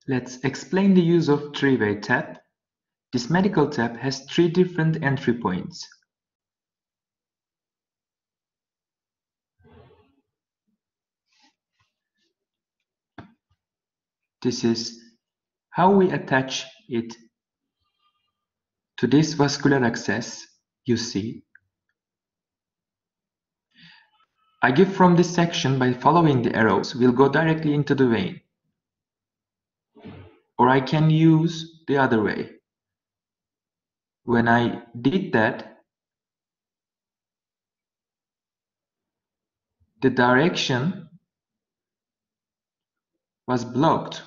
Let's explain the use of three-way tap. This medical tap has three different entry points. This is how we attach it to this vascular access you see. I give from this section by following the arrows will go directly into the vein. Or I can use the other way. When I did that, the direction was blocked.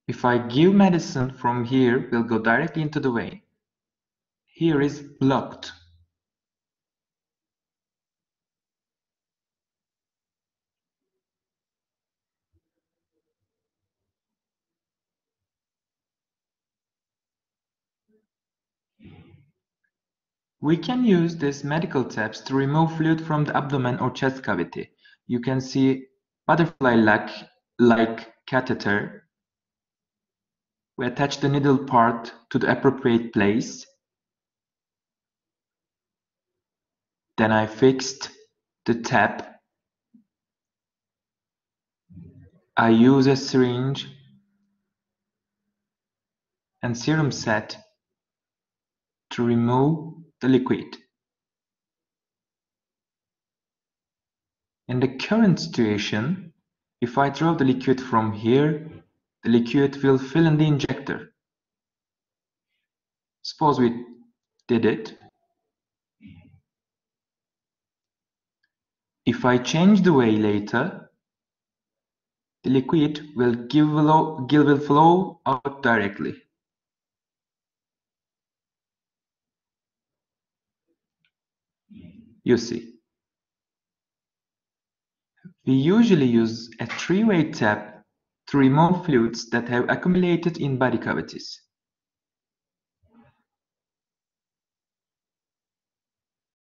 If I give medicine from here, will go directly into the vein. Here is blocked. We can use these medical taps to remove fluid from the abdomen or chest cavity. You can see butterfly-like catheter. We attach the needle part to the appropriate place. Then I fixed the tap. I use a syringe and serum set to remove the liquid. In the current situation, if I draw the liquid from here, the liquid will fill in the injector. Suppose we did it. If I change the way later, the liquid will flow out directly. You see. We usually use a three-way tap to remove fluids that have accumulated in body cavities.